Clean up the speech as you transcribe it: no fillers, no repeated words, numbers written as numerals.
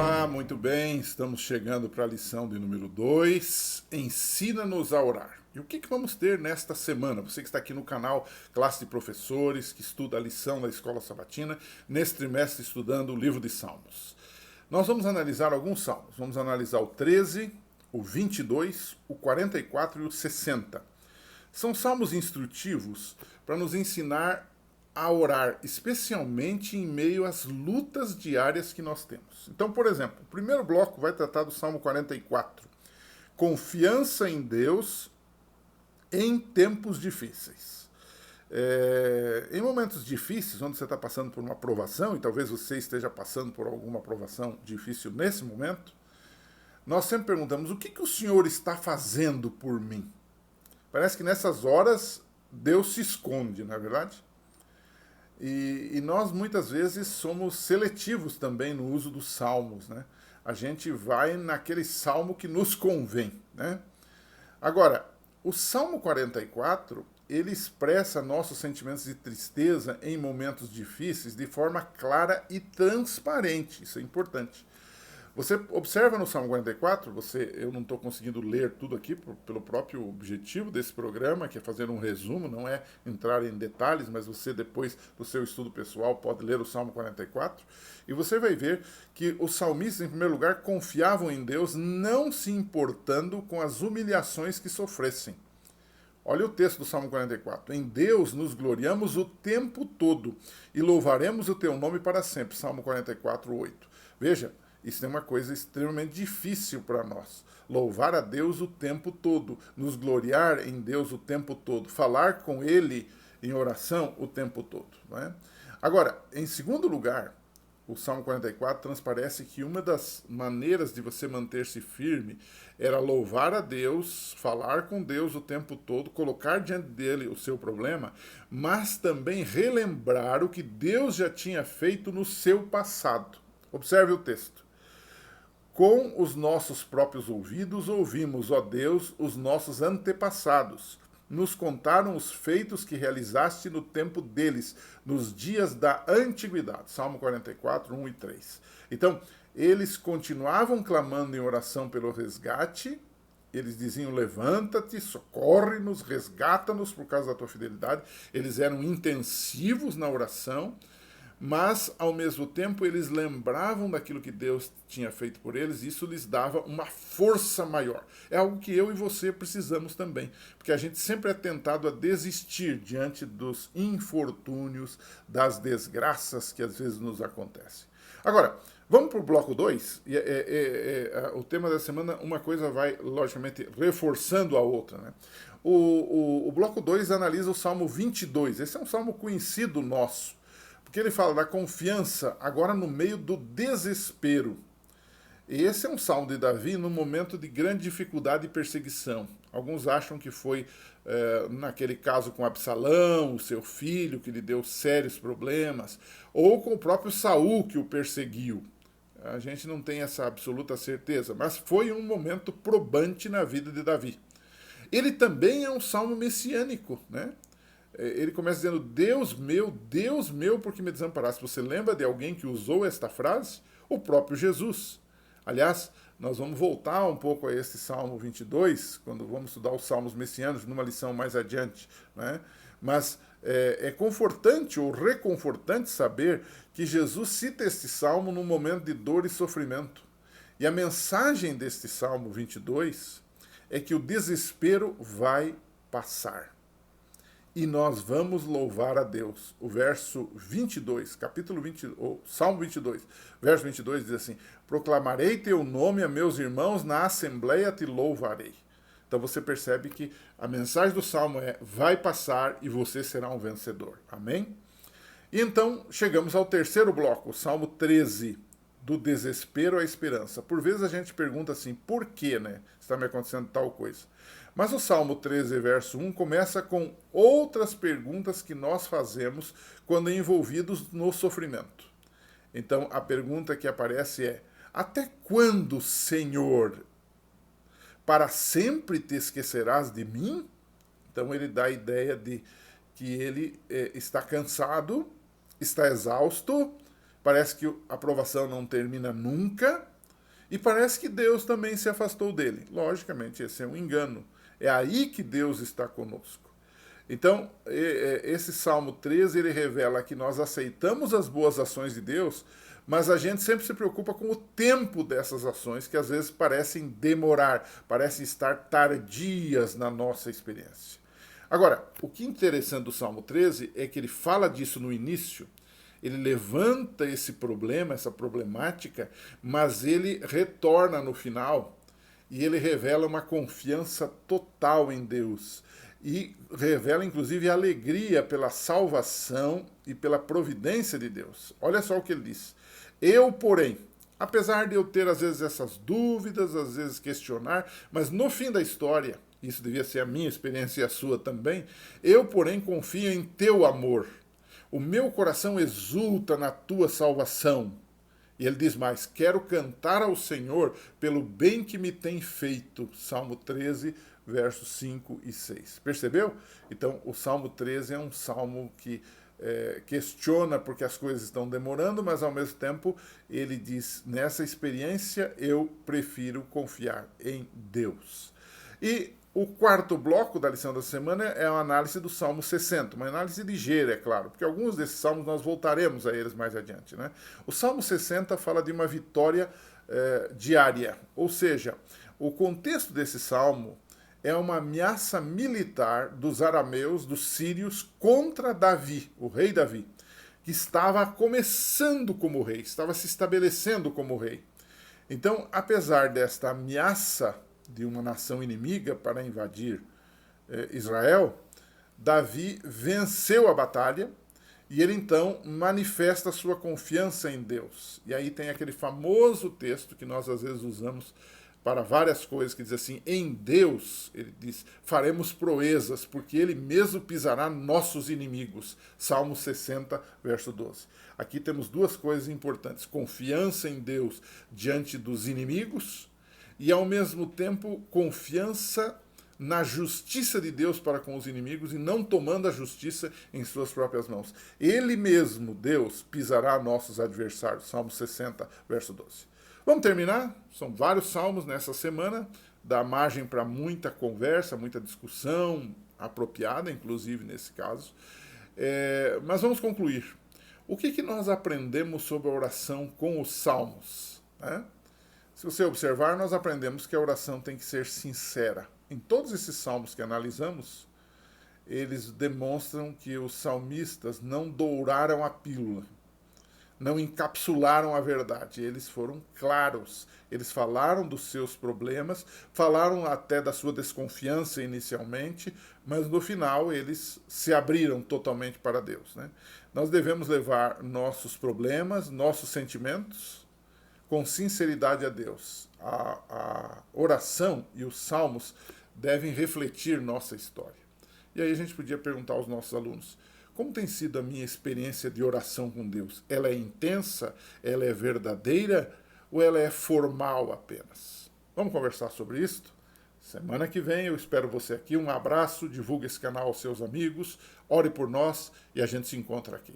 Olá, muito bem, estamos chegando para a lição de número 2. Ensina-nos a orar. E o que vamos ter nesta semana? Você que está aqui no canal Classe de Professores, que estuda a lição da Escola Sabatina, neste trimestre estudando o livro de Salmos. Nós vamos analisar alguns salmos. Vamos analisar o 13, o 22, o 44 e o 60. São salmos instrutivos para nos ensinar a orar, especialmente em meio às lutas diárias que nós temos. Então, por exemplo, o primeiro bloco vai tratar do Salmo 44. Confiança em Deus em tempos difíceis. Em momentos difíceis, onde você está passando por uma provação, e talvez você esteja passando por alguma provação difícil nesse momento, nós sempre perguntamos, o que o Senhor está fazendo por mim? Parece que nessas horas Deus se esconde, não é verdade? E nós muitas vezes somos seletivos também no uso dos salmos, né? A gente vai naquele salmo que nos convém, né? Agora, o Salmo 44, ele expressa nossos sentimentos de tristeza em momentos difíceis de forma clara e transparente. Isso é importante. Você observa no Salmo 44, eu não estou conseguindo ler tudo aqui pelo próprio objetivo desse programa, que é fazer um resumo, não é entrar em detalhes, mas você depois do seu estudo pessoal pode ler o Salmo 44, e você vai ver que os salmistas, em primeiro lugar, confiavam em Deus, não se importando com as humilhações que sofressem. Olha o texto do Salmo 44. Em Deus nos gloriamos o tempo todo e louvaremos o teu nome para sempre. Salmo 44, 8. Veja, isso é uma coisa extremamente difícil para nós. Louvar a Deus o tempo todo, nos gloriar em Deus o tempo todo, falar com Ele em oração o tempo todo. Não é? Agora, em segundo lugar, o Salmo 44 transparece que uma das maneiras de você manter-se firme era louvar a Deus, falar com Deus o tempo todo, colocar diante dele o seu problema, mas também relembrar o que Deus já tinha feito no seu passado. Observe o texto. Com os nossos próprios ouvidos ouvimos, ó Deus, os nossos antepassados. Nos contaram os feitos que realizaste no tempo deles, nos dias da antiguidade. Salmo 44, 1 e 3. Então, eles continuavam clamando em oração pelo resgate. Eles diziam, levanta-te, socorre-nos, resgata-nos por causa da tua fidelidade. Eles eram intensivos na oração, mas, ao mesmo tempo, eles lembravam daquilo que Deus tinha feito por eles, e isso lhes dava uma força maior. É algo que eu e você precisamos também, porque a gente sempre é tentado a desistir diante dos infortúnios, das desgraças que às vezes nos acontecem. Agora, vamos para o bloco 2, o tema da semana, uma coisa vai, logicamente, reforçando a outra, né? O bloco 2 analisa o Salmo 22, esse é um salmo conhecido nosso, porque ele fala da confiança agora no meio do desespero. E esse é um salmo de Davi num momento de grande dificuldade e perseguição. Alguns acham que foi naquele caso com Absalão, o seu filho, que lhe deu sérios problemas, ou com o próprio Saul, que o perseguiu. A gente não tem essa absoluta certeza, mas foi um momento probante na vida de Davi. Ele também é um salmo messiânico, né? Ele começa dizendo, Deus meu, por que me desamparaste? Você lembra de alguém que usou esta frase? O próprio Jesus. Aliás, nós vamos voltar um pouco a esse Salmo 22, quando vamos estudar os Salmos messiânicos, numa lição mais adiante, né? Mas é confortante ou reconfortante saber que Jesus cita este Salmo num momento de dor e sofrimento. E a mensagem deste Salmo 22 é que o desespero vai passar. E nós vamos louvar a Deus. O verso 22, capítulo 20, ou Salmo 22, verso 22 diz assim, proclamarei teu nome a meus irmãos, na assembleia te louvarei. Então você percebe que a mensagem do Salmo é, vai passar e você será um vencedor. Amém? E então chegamos ao terceiro bloco, o Salmo 13, do desespero à esperança. Por vezes a gente pergunta assim, por que, né? Está me acontecendo tal coisa. Mas o Salmo 13, verso 1, começa com outras perguntas que nós fazemos quando envolvidos no sofrimento. Então, a pergunta que aparece é, até quando, Senhor? Para sempre te esquecerás de mim? Então, ele dá a ideia de que ele está cansado, está exausto, parece que a provação não termina nunca, E parece que Deus também se afastou dele. Logicamente, esse é um engano. É aí que Deus está conosco. Então, esse Salmo 13, ele revela que nós aceitamos as boas ações de Deus, mas a gente sempre se preocupa com o tempo dessas ações, que às vezes parecem demorar, parecem estar tardias na nossa experiência. Agora, o que é interessante do Salmo 13 é que ele fala disso no início, ele levanta esse problema, essa problemática, mas ele retorna no final e ele revela uma confiança total em Deus. E revela, inclusive, alegria pela salvação e pela providência de Deus. Olha só o que ele diz. Eu, porém, apesar de eu ter, às vezes, essas dúvidas, às vezes questionar, mas no fim da história, isso devia ser a minha experiência e a sua também, eu, porém, confio em teu amor. O meu coração exulta na tua salvação. E ele diz mais, quero cantar ao Senhor pelo bem que me tem feito. Salmo 13, versos 5 e 6. Percebeu? Então, o Salmo 13 é um salmo que questiona porque as coisas estão demorando, mas ao mesmo tempo ele diz, nessa experiência eu prefiro confiar em Deus. E o quarto bloco da lição da semana é a análise do Salmo 60, uma análise ligeira, é claro, porque alguns desses salmos nós voltaremos a eles mais adiante, né? O Salmo 60 fala de uma vitória diária, ou seja, o contexto desse salmo é uma ameaça militar dos arameus, dos sírios, contra Davi, o rei Davi, que estava começando como rei, estava se estabelecendo como rei. Então, apesar desta ameaça de uma nação inimiga para invadir Israel, Davi venceu a batalha e ele então manifesta sua confiança em Deus. E aí tem aquele famoso texto que nós às vezes usamos para várias coisas, que diz assim, em Deus, ele diz, faremos proezas, porque ele mesmo pisará nossos inimigos. Salmo 60, verso 12. Aqui temos duas coisas importantes, confiança em Deus diante dos inimigos e, ao mesmo tempo, confiança na justiça de Deus para com os inimigos e não tomando a justiça em suas próprias mãos. Ele mesmo, Deus, pisará nossos adversários. Salmo 60, verso 12. Vamos terminar? São vários salmos nessa semana, dá margem para muita conversa, muita discussão apropriada, inclusive nesse caso. Mas vamos concluir. O que nós aprendemos sobre a oração com os salmos? Né? Se você observar, nós aprendemos que a oração tem que ser sincera. Em todos esses salmos que analisamos, eles demonstram que os salmistas não douraram a pílula, não encapsularam a verdade, eles foram claros, eles falaram dos seus problemas, falaram até da sua desconfiança inicialmente, mas no final eles se abriram totalmente para Deus, né? Nós devemos levar nossos problemas, nossos sentimentos, com sinceridade a Deus. A oração e os salmos devem refletir nossa história. E aí a gente podia perguntar aos nossos alunos, como tem sido a minha experiência de oração com Deus? Ela é intensa? Ela é verdadeira? Ou ela é formal apenas? Vamos conversar sobre isso? Semana que vem eu espero você aqui. Um abraço, divulgue esse canal aos seus amigos, ore por nós e a gente se encontra aqui.